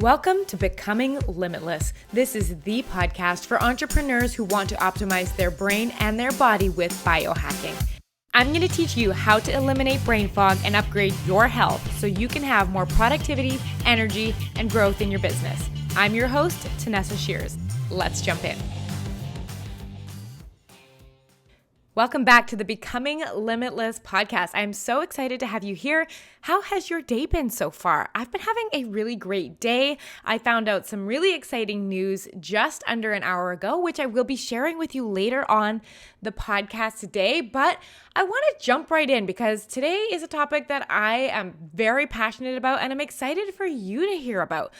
Welcome to Becoming Limitless. This is the podcast for entrepreneurs who want to optimize their brain and their body with biohacking. I'm going to teach you how to eliminate brain fog and upgrade your health so you can have more productivity, energy, and growth in your business. I'm your host, Tanessa Shears. Let's jump in. Welcome back to the Becoming Limitless podcast. I'm so excited to have you here. How has your day been so far? I've been having a really great day. I found out some really exciting news just under an hour ago, which I will be sharing with you later on the podcast today. But I want to jump right in because today is a topic that I am very passionate about and I'm excited for you to hear about.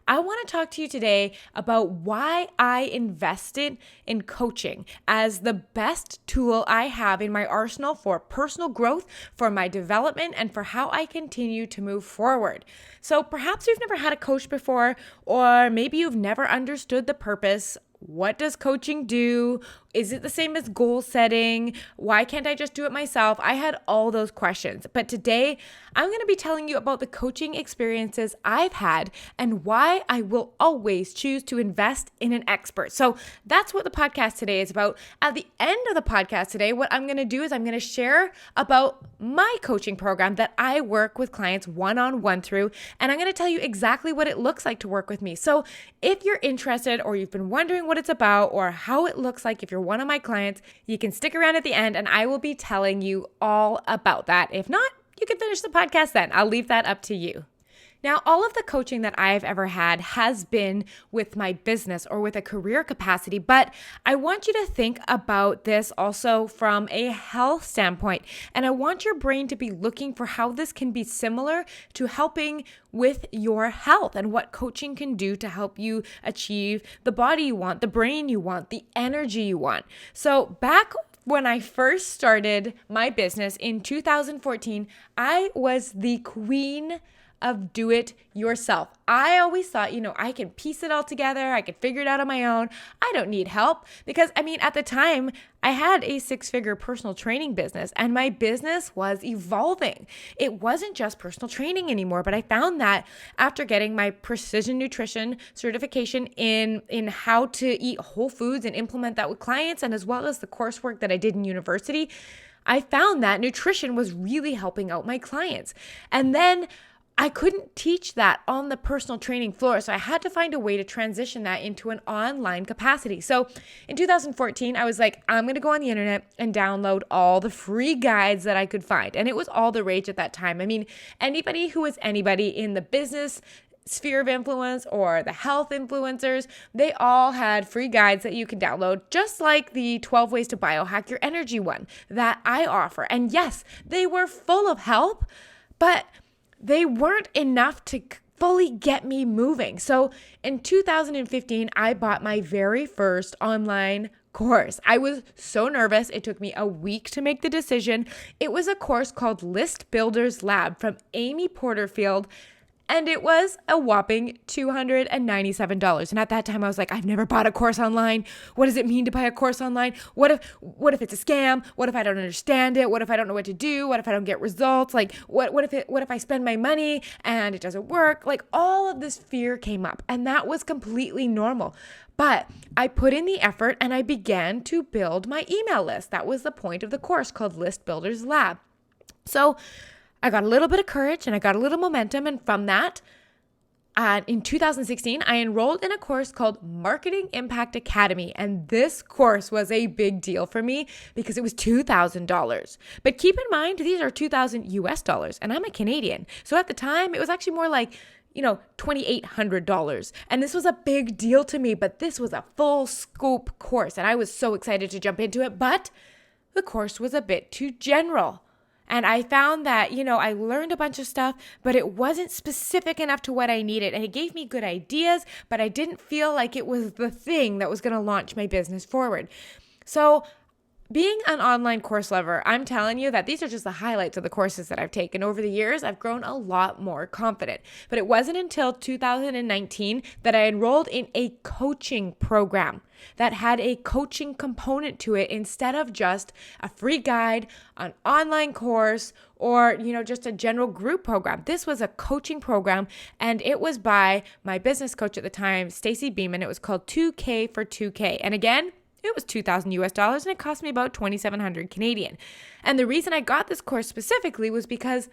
I want to talk to you today about why I invested in coaching as the best tool I have in my arsenal for personal growth, for my development, and for how I continue to move forward. So perhaps you've never had a coach before, or maybe you've never understood the purpose. What does coaching do? Is it the same as goal setting? Why can't I just do it myself? I had all those questions. But today, I'm going to be telling you about the coaching experiences I've had and why I will always choose to invest in an expert. So that's what the podcast today is about. At the end of the podcast today, what I'm going to do is I'm going to share about my coaching program that I work with clients one-on-one through, and I'm going to tell you exactly what it looks like to work with me. So if you're interested or you've been wondering what it's about or how it looks like if you're one of my clients, you can stick around at the end and I will be telling you all about that. If not, you can finish the podcast then. I'll leave that up to you. Now, all of the coaching that I've ever had has been with my business or with a career capacity, but I want you to think about this also from a health standpoint. And I want your brain to be looking for how this can be similar to helping with your health and what coaching can do to help you achieve the body you want, the brain you want, the energy you want. So back when I first started my business in 2014, I was the queen of do it yourself. I always thought, I can piece it all together. I can figure it out on my own. I don't need help because at the time I had a 6-figure personal training business and my business was evolving. It wasn't just personal training anymore, but I found that after getting my precision nutrition certification in how to eat whole foods and implement that with clients, and as well as the coursework that I did in university, I found that nutrition was really helping out my clients. And then I couldn't teach that on the personal training floor, so I had to find a way to transition that into an online capacity. So in 2014, I was like, I'm going to go on the internet and download all the free guides that I could find. And it was all the rage at that time. Anybody who was anybody in the business sphere of influence or the health influencers, they all had free guides that you can download, just like the 12 ways to biohack your energy one that I offer. And yes, they were full of help, but they weren't enough to fully get me moving. So in 2015, I bought my very first online course. I was so nervous. It took me a week to make the decision. It was a course called List Builders Lab from Amy Porterfield. And it was a whopping $297. And at that time I was like, I've never bought a course online. What does it mean to buy a course online? What if it's a scam? What if I don't understand it? What if I don't know what to do? What if I don't get results? Like what if I spend my money and it doesn't work? Like all of this fear came up and that was completely normal. But I put in the effort and I began to build my email list. That was the point of the course called List Builders Lab. So I got a little bit of courage and I got a little momentum. And from that, in 2016, I enrolled in a course called Marketing Impact Academy. And this course was a big deal for me because it was $2,000. But keep in mind, these are $2,000 US dollars and I'm a Canadian. So at the time, it was actually more like, $2,800. And this was a big deal to me, but this was a full scope course. And I was so excited to jump into it, but the course was a bit too general. And I found that, I learned a bunch of stuff, but it wasn't specific enough to what I needed. And it gave me good ideas, but I didn't feel like it was the thing that was going to launch my business forward. So Being an online course lover, I'm telling you that these are just the highlights of the courses that I've taken. Over the years, I've grown a lot more confident. But it wasn't until 2019 that I enrolled in a coaching program that had a coaching component to it instead of just a free guide, an online course, or, just a general group program. This was a coaching program, and it was by my business coach at the time, Stacy Beeman. It was called 2K for 2K. And again, it was $2,000 US, and it cost me about 2,700 Canadian. And the reason I got this course specifically was because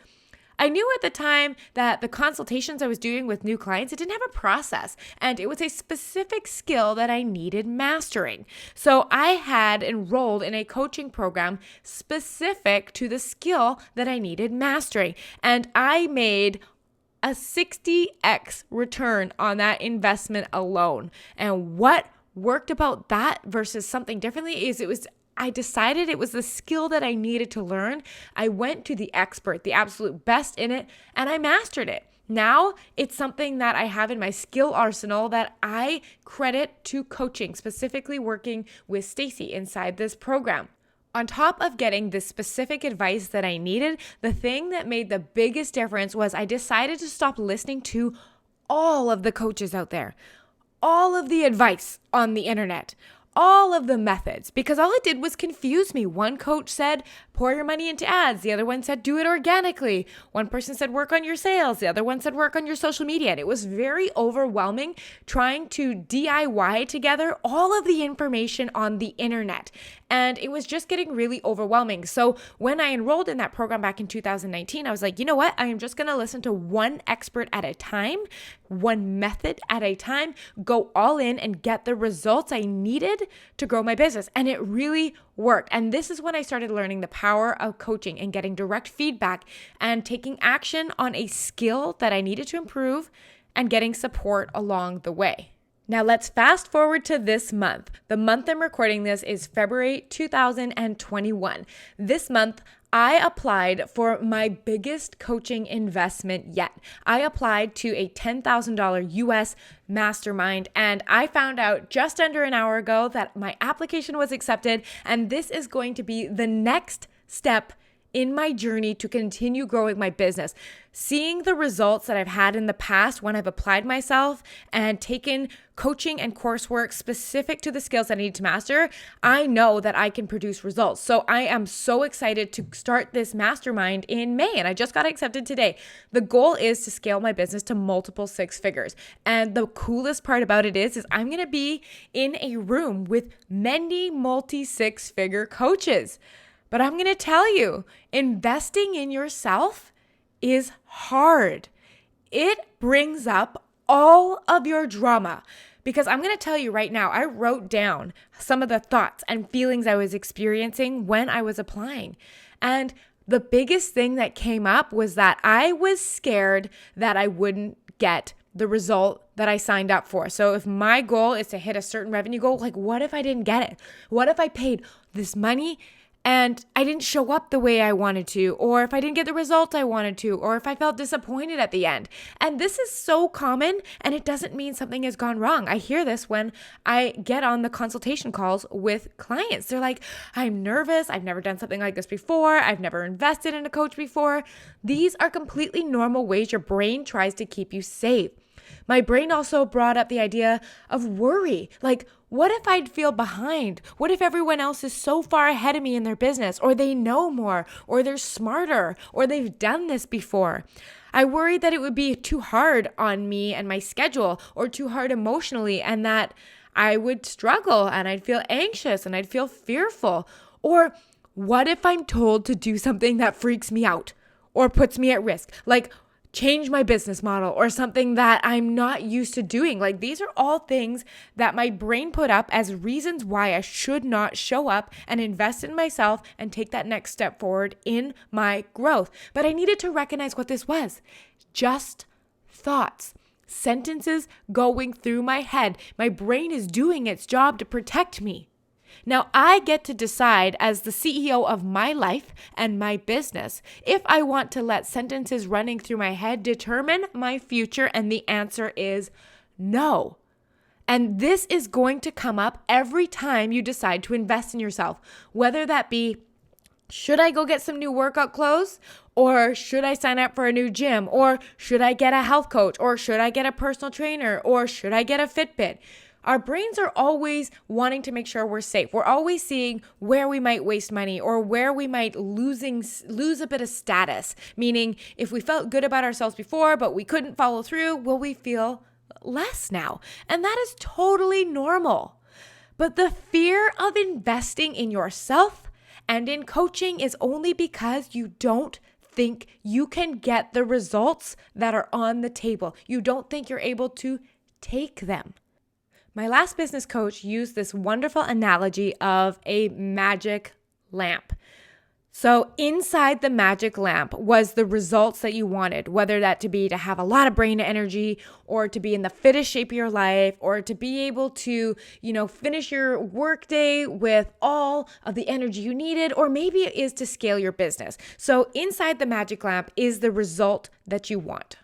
I knew at the time that the consultations I was doing with new clients, it didn't have a process, and it was a specific skill that I needed mastering. So I had enrolled in a coaching program specific to the skill that I needed mastering, and I made a 60x return on that investment alone. And what worked about that versus something differently is I decided it was the skill that I needed to learn. I went to the expert, the absolute best in it, and I mastered it. Now it's something that I have in my skill arsenal that I credit to coaching, specifically working with Stacy inside this program. On top of getting the specific advice that I needed, the thing that made the biggest difference was I decided to stop listening to all of the coaches out there, all of the advice on the internet, all of the methods, because all it did was confuse me. One coach said, pour your money into ads. The other one said, do it organically. One person said, work on your sales. The other one said, work on your social media. And it was very overwhelming trying to DIY together all of the information on the internet. And it was just getting really overwhelming. So when I enrolled in that program back in 2019, I was like, you know what? I am just going to listen to one expert at a time, one method at a time, go all in and get the results I needed to grow my business. And it really worked. And this is when I started learning the power of coaching and getting direct feedback and taking action on a skill that I needed to improve and getting support along the way. Now let's fast forward to this month. The month I'm recording this is February 2021. This month, I applied for my biggest coaching investment yet. I applied to a $10,000 US mastermind, and I found out just under an hour ago that my application was accepted, and this is going to be the next step in my journey to continue growing my business. Seeing the results that I've had in the past when I've applied myself and taken coaching and coursework specific to the skills I need to master, I know that I can produce results. So I am so excited to start this mastermind in May, and I just got accepted today. The goal is to scale my business to multiple six figures. And the coolest part about it is I'm going to be in a room with many multi-six-figure coaches. But I'm going to tell you, investing in yourself is hard. It brings up all of your drama. Because I'm going to tell you right now, I wrote down some of the thoughts and feelings I was experiencing when I was applying. And the biggest thing that came up was that I was scared that I wouldn't get the result that I signed up for. So if my goal is to hit a certain revenue goal, like what if I didn't get it? What if I paid this money and I didn't show up the way I wanted to, or if I didn't get the result I wanted to, or if I felt disappointed at the end? And this is so common, and it doesn't mean something has gone wrong. I hear this when I get on the consultation calls with clients. They're like, I'm nervous. I've never done something like this before. I've never invested in a coach before. These are completely normal ways your brain tries to keep you safe. My brain also brought up the idea of worry. Like, what if I'd feel behind? What if everyone else is so far ahead of me in their business, or they know more, or they're smarter, or they've done this before? I worried that it would be too hard on me and my schedule, or too hard emotionally, and that I would struggle and I'd feel anxious and I'd feel fearful. Or what if I'm told to do something that freaks me out or puts me at risk? Like, change my business model or something that I'm not used to doing. Like, these are all things that my brain put up as reasons why I should not show up and invest in myself and take that next step forward in my growth. But I needed to recognize what this was. Just thoughts, sentences going through my head. My brain is doing its job to protect me. Now, I get to decide as the CEO of my life and my business if I want to let sentences running through my head determine my future, and the answer is no. And this is going to come up every time you decide to invest in yourself, whether that be, should I go get some new workout clothes? Or should I sign up for a new gym? Or should I get a health coach? Or should I get a personal trainer? Or should I get a Fitbit? Our brains are always wanting to make sure we're safe. We're always seeing where we might waste money or where we might lose a bit of status. Meaning, if we felt good about ourselves before, but we couldn't follow through, will we feel less now? And that is totally normal. But the fear of investing in yourself and in coaching is only because you don't think you can get the results that are on the table. You don't think you're able to take them. My last business coach used this wonderful analogy of a magic lamp. So inside the magic lamp was the results that you wanted, whether that to be to have a lot of brain energy or to be in the fittest shape of your life or to be able to, finish your workday with all of the energy you needed, or maybe it is to scale your business. So inside the magic lamp is the result that you want.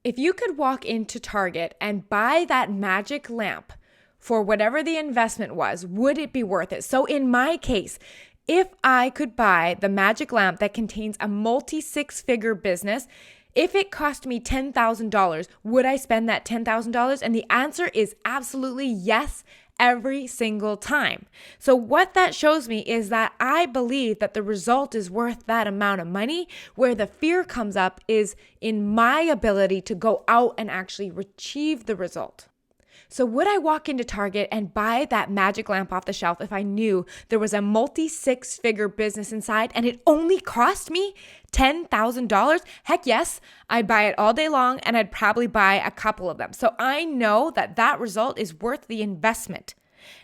If you could walk into Target and buy that magic lamp for whatever the investment was, would it be worth it? So in my case, if I could buy the magic lamp that contains a multi-six-figure business, if it cost me $10,000, would I spend that $10,000? And the answer is absolutely yes, every single time. So what that shows me is that I believe that the result is worth that amount of money. Where the fear comes up is in my ability to go out and actually achieve the result. So would I walk into Target and buy that magic lamp off the shelf if I knew there was a multi-six-figure business inside and it only cost me $10,000? Heck yes, I'd buy it all day long and I'd probably buy a couple of them. So I know that that result is worth the investment.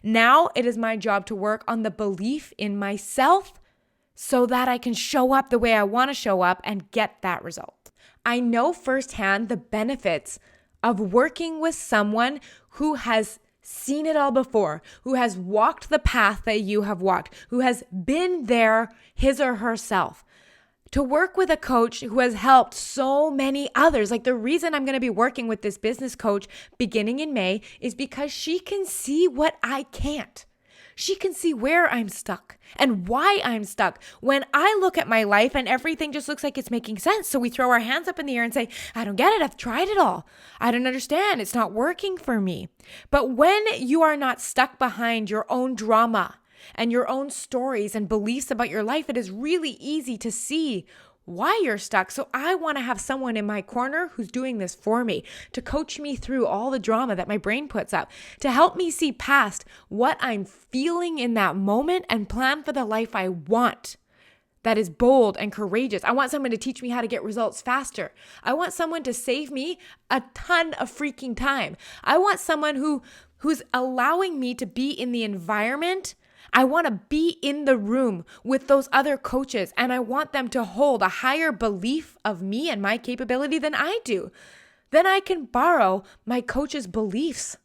Now it is my job to work on the belief in myself so that I can show up the way I want to show up and get that result. I know firsthand the benefits of working with someone who has seen it all before, who has walked the path that you have walked, who has been there his or herself. To work with a coach who has helped so many others. Like the reason I'm going to be working with this business coach beginning in May is because she can see what I can't. She can see where I'm stuck and why I'm stuck. When I look at my life and everything just looks like it's making sense. So we throw our hands up in the air and say, I don't get it. I've tried it all. I don't understand. It's not working for me. But when you are not stuck behind your own drama and your own stories and beliefs about your life, it is really easy to see why you're stuck. So I want to have someone in my corner who's doing this for me, to coach me through all the drama that my brain puts up, to help me see past what I'm feeling in that moment and plan for the life I want. That is bold and courageous. I want someone to teach me how to get results faster. I want someone to save me a ton of freaking time. I want someone who's allowing me to be in the environment. I want to be in the room with those other coaches, and I want them to hold a higher belief of me and my capability than I do. Then I can borrow my coach's beliefs.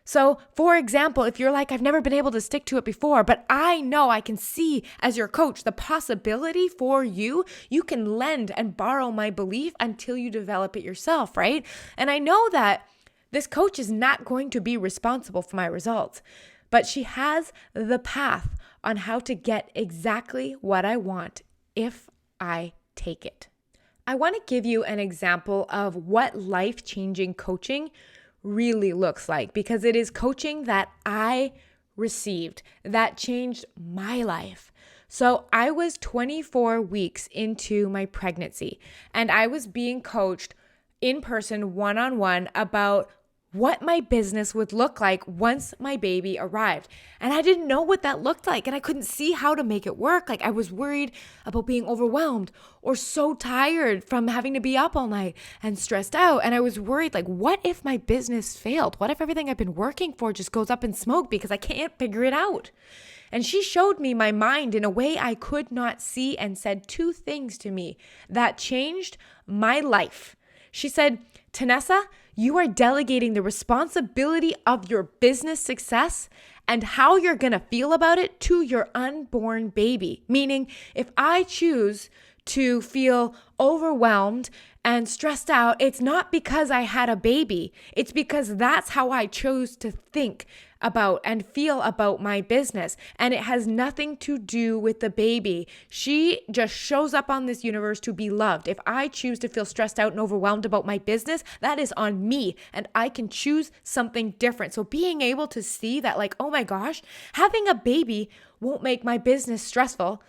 So, for example, if you're like, I've never been able to stick to it before, but I know I can see as your coach the possibility for you, you can lend and borrow my belief until you develop it yourself, right? And I know that this coach is not going to be responsible for my results, but she has the path on how to get exactly what I want if I take it. I want to give you an example of what life-changing coaching really looks like, because it is coaching that I received that changed my life. So I was 24 weeks into my pregnancy, and I was being coached in person, one-on-one, about what my business would look like once my baby arrived. And I didn't know what that looked like, and I couldn't see how to make it work. Like I was worried about being overwhelmed or so tired from having to be up all night and stressed out. And I was worried, like, what if my business failed? What if everything I've been working for just goes up in smoke because I can't figure it out? And she showed me my mind in a way I could not see and said two things to me that changed my life. She said, Tanessa, you are delegating the responsibility of your business success and how you're going to feel about it to your unborn baby. Meaning, if I choose to feel overwhelmed and stressed out, it's not because I had a baby. It's because that's how I chose to think about and feel about my business. And it has nothing to do with the baby. She just shows up on this universe to be loved. If I choose to feel stressed out and overwhelmed about my business, that is on me, and I can choose something different. So being able to see that, like, oh my gosh, having a baby won't make my business stressful.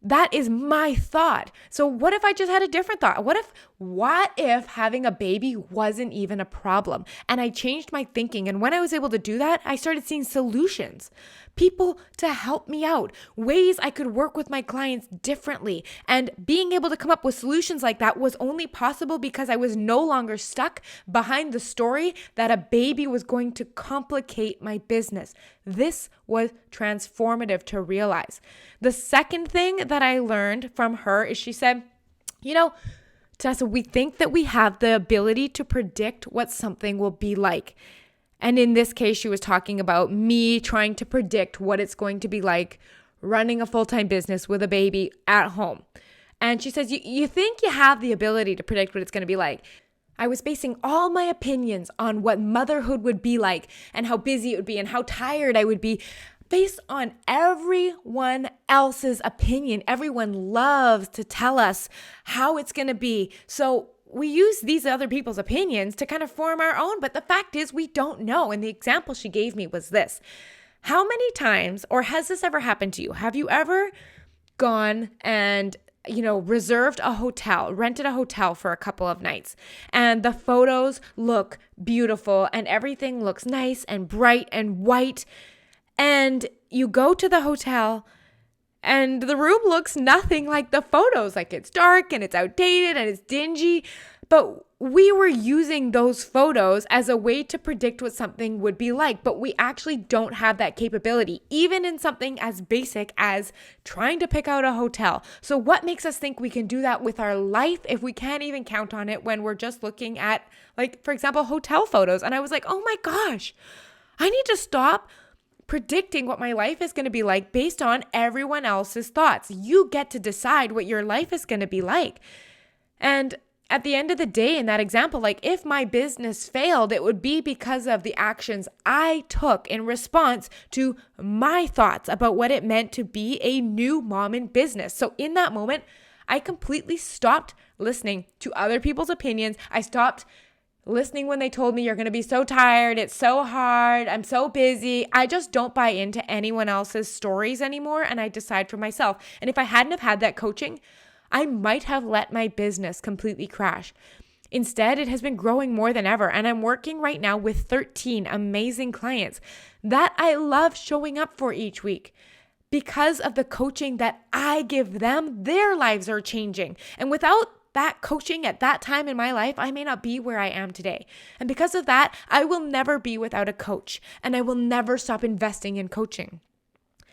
That is my thought. So what if I just had a different thought? What if having a baby wasn't even a problem? And I changed my thinking. And when I was able to do that, I started seeing solutions, people to help me out, ways I could work with my clients differently. And being able to come up with solutions like that was only possible because I was no longer stuck behind the story that a baby was going to complicate my business. This was transformative to realize. The second thing that I learned from her is she said, Tessa, we think that we have the ability to predict what something will be like. And in this case, she was talking about me trying to predict what it's going to be like running a full-time business with a baby at home. And she says, you think you have the ability to predict what it's going to be like. I was basing all my opinions on what motherhood would be like and how busy it would be and how tired I would be based on everyone else's opinion. Everyone loves to tell us how it's going to be. So we use these other people's opinions to kind of form our own. But the fact is we don't know. And the example she gave me was this. How many times, or has this ever happened to you? Have you ever gone and rented a hotel for a couple of nights, and the photos look beautiful and everything looks nice and bright and white, and you go to the hotel and the room looks nothing like the photos, like it's dark and it's outdated and it's dingy, but we were using those photos as a way to predict what something would be like, but we actually don't have that capability, even in something as basic as trying to pick out a hotel. So what makes us think we can do that with our life if we can't even count on it when we're just looking at, like, for example, hotel photos? And I was like, oh my gosh, I need to stop predicting what my life is going to be like based on everyone else's thoughts. You get to decide what your life is going to be like. And at the end of the day, in that example, like, if my business failed, it would be because of the actions I took in response to my thoughts about what it meant to be a new mom in business. So in that moment, I completely stopped listening to other people's opinions. I stopped listening when they told me, you're going to be so tired, it's so hard, I'm so busy. I just don't buy into anyone else's stories anymore, and I decide for myself. And if I hadn't have had that coaching, I might have let my business completely crash. Instead, it has been growing more than ever, and I'm working right now with 13 amazing clients that I love showing up for each week. Because of the coaching that I give them, their lives are changing. And without that coaching at that time in my life, I may not be where I am today. And because of that, I will never be without a coach, and I will never stop investing in coaching.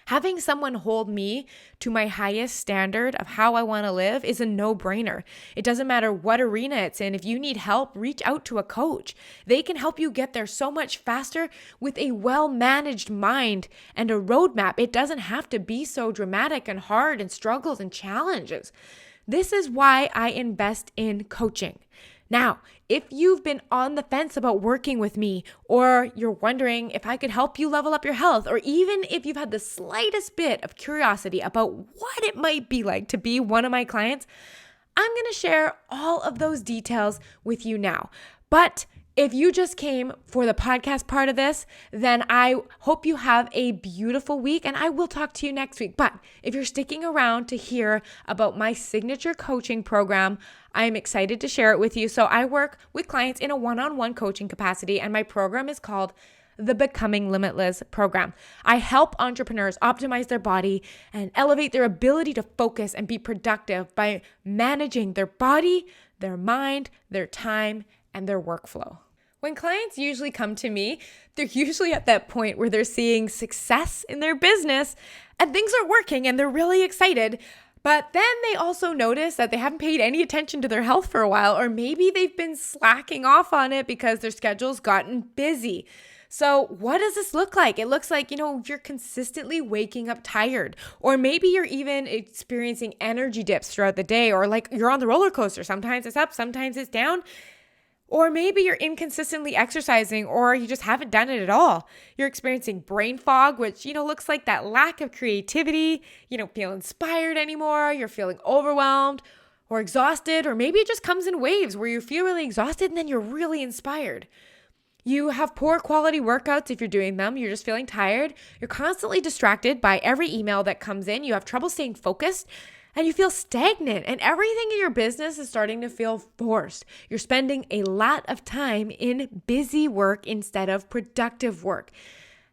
Having someone hold me to my highest standard of how I want to live is a no-brainer. It doesn't matter what arena it's in. If you need help, reach out to a coach. They can help you get there so much faster with a well-managed mind and a roadmap. It doesn't have to be so dramatic and hard and struggles and challenges. This is why I invest in coaching. Now, if you've been on the fence about working with me, or you're wondering if I could help you level up your health, or even if you've had the slightest bit of curiosity about what it might be like to be one of my clients, I'm going to share all of those details with you now. But if you just came for the podcast part of this, then I hope you have a beautiful week, and I will talk to you next week. But if you're sticking around to hear about my signature coaching program, I'm excited to share it with you. So I work with clients in a one-on-one coaching capacity, and my program is called the Becoming Limitless program. I help entrepreneurs optimize their body and elevate their ability to focus and be productive by managing their body, their mind, their time, and their workflow. When clients usually come to me, they're usually at that point where they're seeing success in their business and things are working and they're really excited. But then they also notice that they haven't paid any attention to their health for a while, or maybe they've been slacking off on it because their schedule's gotten busy. So what does this look like? It looks like, you're consistently waking up tired, or maybe you're even experiencing energy dips throughout the day, or like you're on the roller coaster. Sometimes it's up, sometimes it's down. Or maybe you're inconsistently exercising, or you just haven't done it at all. You're experiencing brain fog, which, looks like that lack of creativity. You don't feel inspired anymore. You're feeling overwhelmed or exhausted, or maybe it just comes in waves where you feel really exhausted and then you're really inspired. You have poor quality workouts if you're doing them. You're just feeling tired. You're constantly distracted by every email that comes in. You have trouble staying focused and you feel stagnant, and everything in your business is starting to feel forced. You're spending a lot of time in busy work instead of productive work.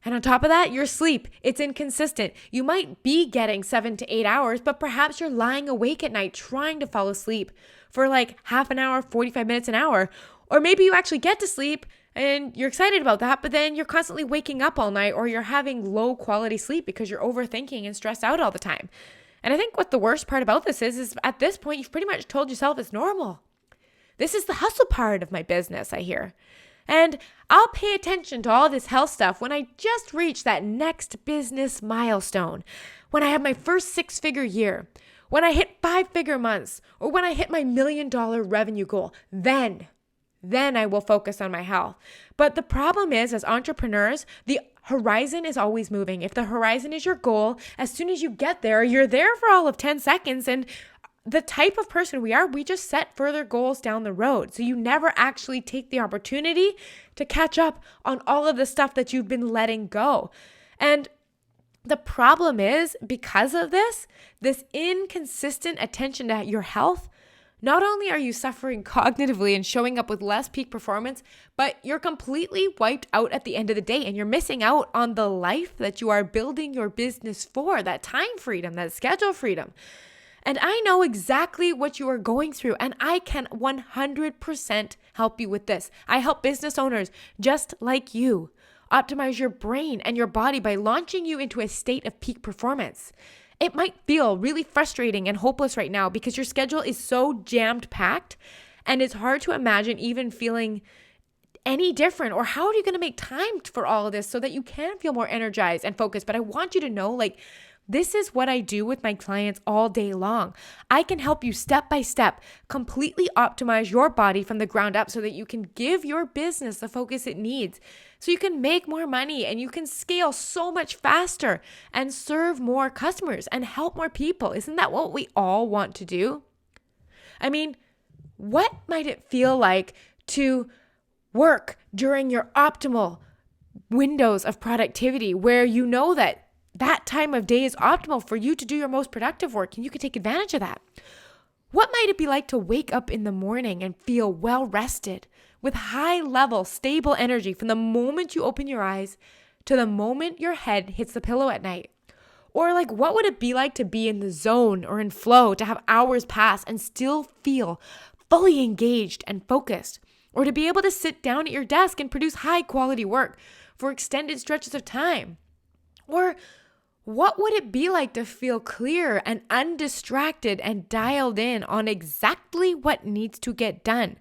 And on top of that, your sleep, it's inconsistent. You might be getting 7 to 8 hours, but perhaps you're lying awake at night trying to fall asleep for like half an hour, 45 minutes, an hour. Or maybe you actually get to sleep and you're excited about that, but then you're constantly waking up all night, or you're having low quality sleep because you're overthinking and stressed out all the time. And I think what the worst part about this is at this point, you've pretty much told yourself it's normal. This is the hustle part of my business, I hear. And I'll pay attention to all this health stuff when I just reach that next business milestone, when I have my first 6-figure year, when I hit 5-figure months, or when I hit my $1 million revenue goal. Then I will focus on my health. But the problem is, as entrepreneurs, the horizon is always moving. If the horizon is your goal, as soon as you get there, you're there for all of 10 seconds. And the type of person we are, we just set further goals down the road. So you never actually take the opportunity to catch up on all of the stuff that you've been letting go. And the problem is, because of this inconsistent attention to your health, not only are you suffering cognitively and showing up with less peak performance, but you're completely wiped out at the end of the day, and you're missing out on the life that you are building your business for, that time freedom, that schedule freedom. And I know exactly what you are going through, and I can 100% help you with this. I help business owners just like you optimize your brain and your body by launching you into a state of peak performance. It might feel really frustrating and hopeless right now because your schedule is so jammed packed, and it's hard to imagine even feeling any different, or how are you going to make time for all of this so that you can feel more energized and focused? But I want you to know, this is what I do with my clients all day long. I can help you step by step completely optimize your body from the ground up so that you can give your business the focus it needs, so you can make more money and you can scale so much faster and serve more customers and help more people. Isn't that what we all want to do? I mean, what might it feel like to work during your optimal windows of productivity, where you know that time of day is optimal for you to do your most productive work and you can take advantage of that? What might it be like to wake up in the morning and feel well rested with high level, stable energy from the moment you open your eyes to the moment your head hits the pillow at night? Or what would it be like to be in the zone or in flow, to have hours pass and still feel fully engaged and focused? Or to be able to sit down at your desk and produce high quality work for extended stretches of time? Or what would it be like to feel clear and undistracted and dialed in on exactly what needs to get done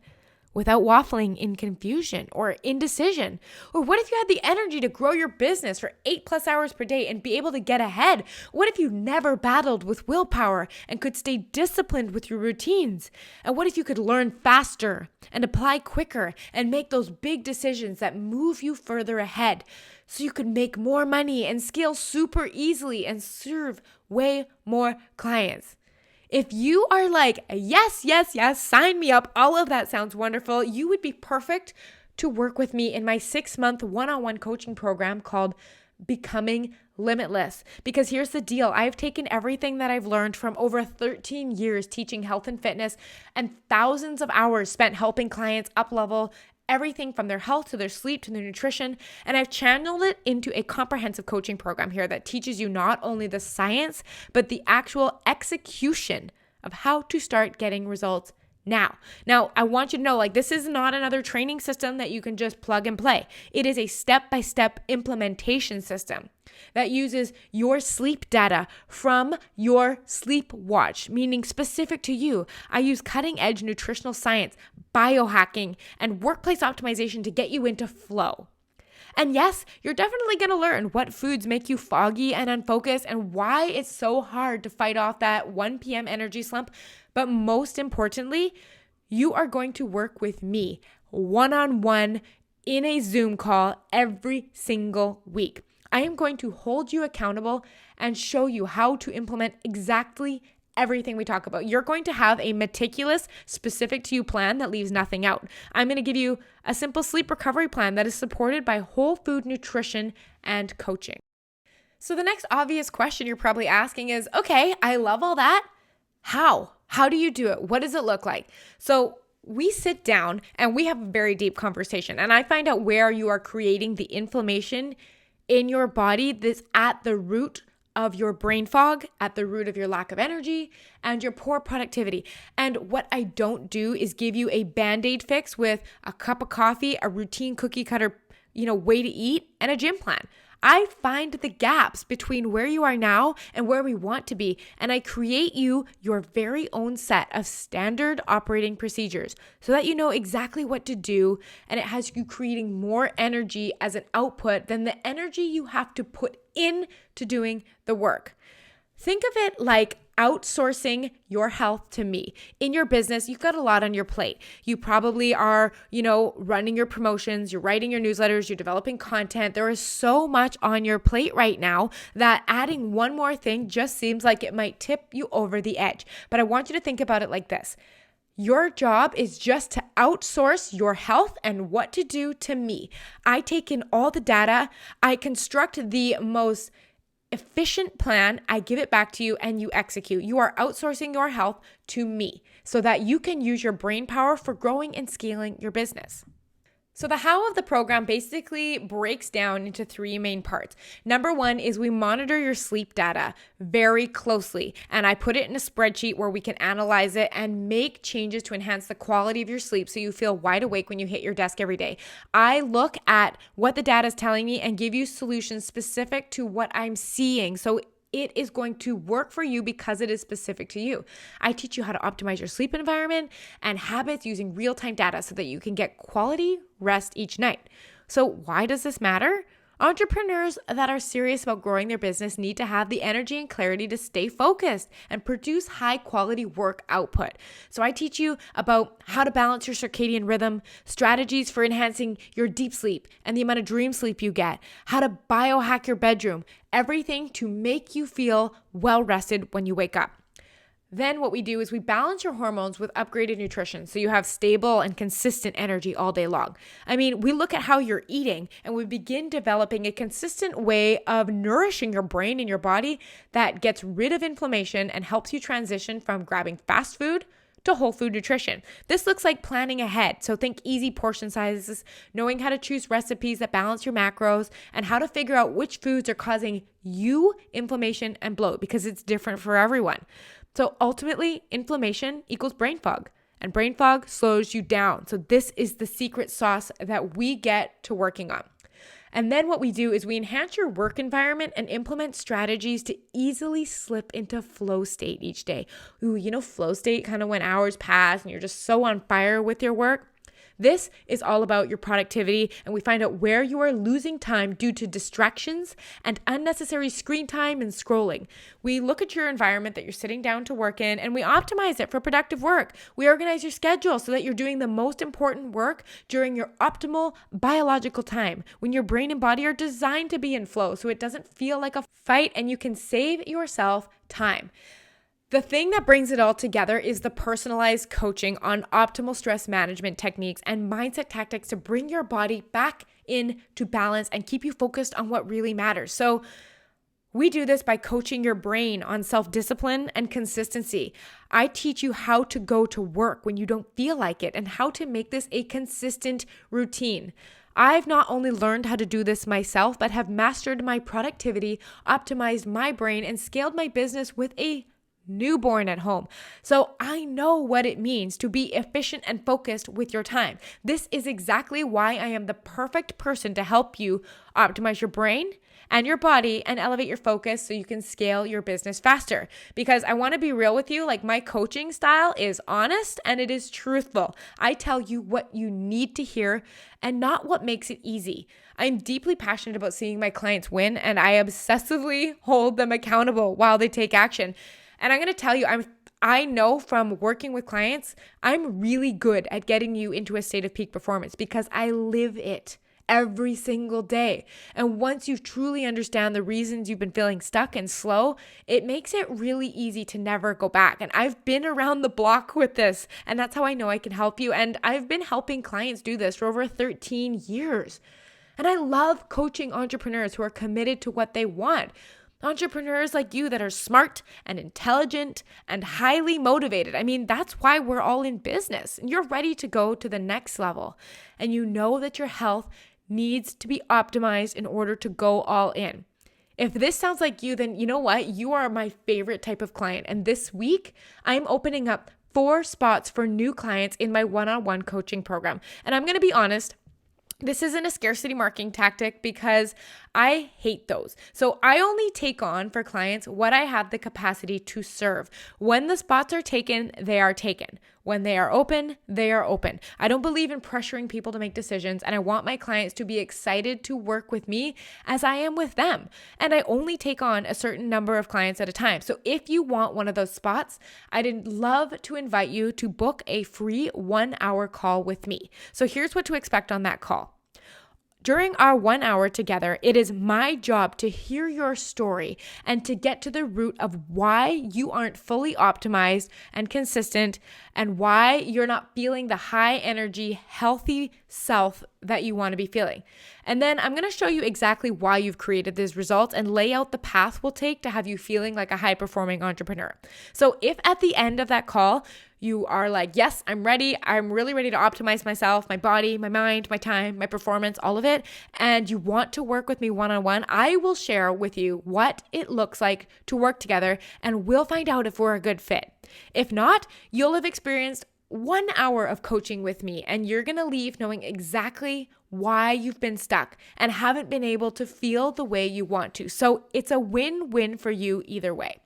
without waffling in confusion or indecision? Or what if you had the energy to grow your business for 8+ hours per day and be able to get ahead? What if you never battled with willpower and could stay disciplined with your routines? And what if you could learn faster and apply quicker and make those big decisions that move you further ahead, so you could make more money and scale super easily and serve way more clients? If you are yes, sign me up, all of that sounds wonderful, you would be perfect to work with me in my 6-month one-on-one coaching program called Becoming Limitless. Because here's the deal. I've taken everything that I've learned from over 13 years teaching health and fitness and thousands of hours spent helping clients up-level everything from their health to their sleep to their nutrition. And I've channeled it into a comprehensive coaching program here that teaches you not only the science, but the actual execution of how to start getting results now. Now, I want you to know, this is not another training system that you can just plug and play. It is a step-by-step implementation system that uses your sleep data from your sleep watch, meaning specific to you. I use cutting-edge nutritional science, biohacking, and workplace optimization to get you into flow. And yes, you're definitely going to learn what foods make you foggy and unfocused and why it's so hard to fight off that 1 p.m. energy slump. But most importantly, you are going to work with me one-on-one in a Zoom call every single week. I am going to hold you accountable and show you how to implement exactly everything we talk about. You're going to have a meticulous, specific to you plan that leaves nothing out. I'm going to give you a simple sleep recovery plan that is supported by whole food nutrition and coaching. So the next obvious question you're probably asking is, okay, I love all that. How? How do you do it? What does it look like? So we sit down and we have a very deep conversation, and I find out where you are creating the inflammation in your body that's at the root of your brain fog, at the root of your lack of energy and your poor productivity. And what I don't do is give you a Band-Aid fix with a cup of coffee, a routine cookie cutter, way to eat, and a gym plan. I find the gaps between where you are now and where we want to be, and I create you your very own set of standard operating procedures so that you know exactly what to do, and it has you creating more energy as an output than the energy you have to put into doing the work. Think of it like outsourcing your health to me. In your business, you've got a lot on your plate. You probably are, running your promotions, you're writing your newsletters, you're developing content. There is so much on your plate right now that adding one more thing just seems like it might tip you over the edge. But I want you to think about it like this. Your job is just to outsource your health and what to do to me. I take in all the data, I construct the most efficient plan, I give it back to you and you execute. You are outsourcing your health to me so that you can use your brain power for growing and scaling your business. So the how of the program basically breaks down into 3 main parts. Number 1 is we monitor your sleep data very closely, and I put it in a spreadsheet where we can analyze it and make changes to enhance the quality of your sleep so you feel wide awake when you hit your desk every day. I look at what the data is telling me and give you solutions specific to what I'm seeing. So it is going to work for you because it is specific to you. I teach you how to optimize your sleep environment and habits using real-time data so that you can get quality rest each night. So why does this matter? Entrepreneurs that are serious about growing their business need to have the energy and clarity to stay focused and produce high quality work output. So I teach you about how to balance your circadian rhythm, strategies for enhancing your deep sleep and the amount of dream sleep you get, how to biohack your bedroom, everything to make you feel well rested when you wake up. Then what we do is we balance your hormones with upgraded nutrition so you have stable and consistent energy all day long. We look at how you're eating and we begin developing a consistent way of nourishing your brain and your body that gets rid of inflammation and helps you transition from grabbing fast food to whole food nutrition. This looks like planning ahead. So think easy portion sizes, knowing how to choose recipes that balance your macros, and how to figure out which foods are causing you inflammation and bloat because it's different for everyone. So ultimately, inflammation equals brain fog, and brain fog slows you down. So this is the secret sauce that we get to working on. And then what we do is we enhance your work environment and implement strategies to easily slip into flow state each day. Flow state kind of when hours pass and you're just so on fire with your work. This is all about your productivity, and we find out where you are losing time due to distractions and unnecessary screen time and scrolling. We look at your environment that you're sitting down to work in, and we optimize it for productive work. We organize your schedule so that you're doing the most important work during your optimal biological time, when your brain and body are designed to be in flow so it doesn't feel like a fight and you can save yourself time. The thing that brings it all together is the personalized coaching on optimal stress management techniques and mindset tactics to bring your body back into balance and keep you focused on what really matters. So we do this by coaching your brain on self-discipline and consistency. I teach you how to go to work when you don't feel like it and how to make this a consistent routine. I've not only learned how to do this myself, but have mastered my productivity, optimized my brain, and scaled my business with a newborn at home. So I know what it means to be efficient and focused with your time. This is exactly why I am the perfect person to help you optimize your brain and your body and elevate your focus so you can scale your business faster. Because I want to be real with you, like my coaching style is honest and it is truthful. I tell you what you need to hear and not what makes it easy. I'm deeply passionate about seeing my clients win, and I obsessively hold them accountable while they take action. And I'm going to tell you, I know from working with clients, I'm really good at getting you into a state of peak performance because I live it every single day. And once you truly understand the reasons you've been feeling stuck and slow, it makes it really easy to never go back. And I've been around the block with this, and that's how I know I can help you. And I've been helping clients do this for over 13 years. And I love coaching entrepreneurs who are committed to what they want. Entrepreneurs like you that are smart and intelligent and highly motivated. I mean, that's why we're all in business. And you're ready to go to the next level. And you know that your health needs to be optimized in order to go all in. If this sounds like you, then you know what? You are my favorite type of client. And this week, I'm opening up 4 spots for new clients in my one-on-one coaching program. And I'm going to be honest, this isn't a scarcity marketing tactic because I hate those. So I only take on for clients what I have the capacity to serve. When the spots are taken, they are taken. When they are open, they are open. I don't believe in pressuring people to make decisions, and I want my clients to be excited to work with me as I am with them. And I only take on a certain number of clients at a time. So if you want one of those spots, I'd love to invite you to book a free 1-hour call with me. So here's what to expect on that call. During our 1 hour together, it is my job to hear your story and to get to the root of why you aren't fully optimized and consistent and why you're not feeling the high energy, healthy self that you want to be feeling. And then I'm going to show you exactly why you've created these results and lay out the path we'll take to have you feeling like a high-performing entrepreneur. So if at the end of that call, you are like, yes, I'm ready. I'm really ready to optimize myself, my body, my mind, my time, my performance, all of it. And you want to work with me one-on-one, I will share with you what it looks like to work together, and we'll find out if we're a good fit. If not, you'll have experienced 1 hour of coaching with me, and you're going to leave knowing exactly why you've been stuck and haven't been able to feel the way you want to. So it's a win-win for you either way.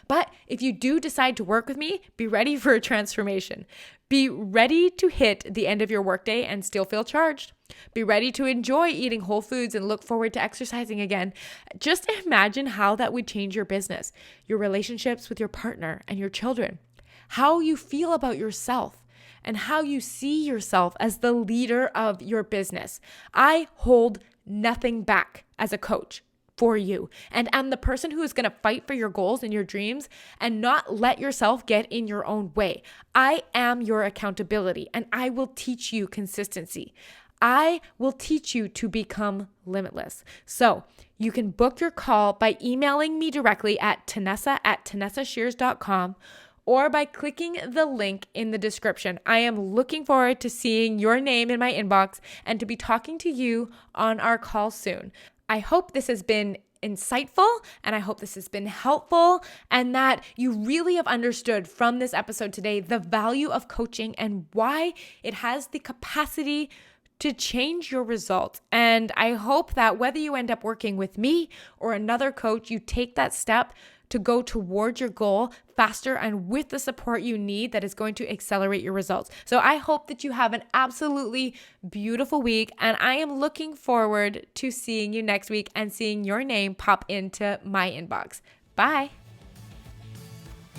But if you do decide to work with me, be ready for a transformation. Be ready to hit the end of your workday and still feel charged. Be ready to enjoy eating whole foods and look forward to exercising again. Just imagine how that would change your business, your relationships with your partner and your children, how you feel about yourself, and how you see yourself as the leader of your business. I hold nothing back as a coach for you. And I'm the person who is going to fight for your goals and your dreams and not let yourself get in your own way. I am your accountability, and I will teach you consistency. I will teach you to become limitless. So you can book your call by emailing me directly at tanessa@tanessashears.com or by clicking the link in the description. I am looking forward to seeing your name in my inbox and to be talking to you on our call soon. I hope this has been insightful, and I hope this has been helpful, and that you really have understood from this episode today the value of coaching and why it has the capacity to change your results. And I hope that whether you end up working with me or another coach, you take that step to go towards your goal faster and with the support you need that is going to accelerate your results. So I hope that you have an absolutely beautiful week, and I am looking forward to seeing you next week and seeing your name pop into my inbox. Bye.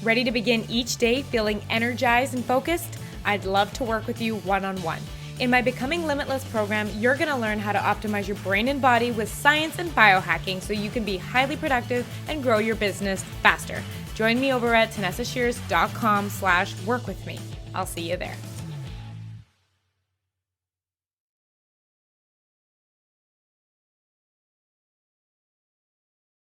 Ready to begin each day feeling energized and focused? I'd love to work with you one-on-one. In my Becoming Limitless program, you're going to learn how to optimize your brain and body with science and biohacking so you can be highly productive and grow your business faster. Join me over at tanessashears.com/work with me. I'll see you there.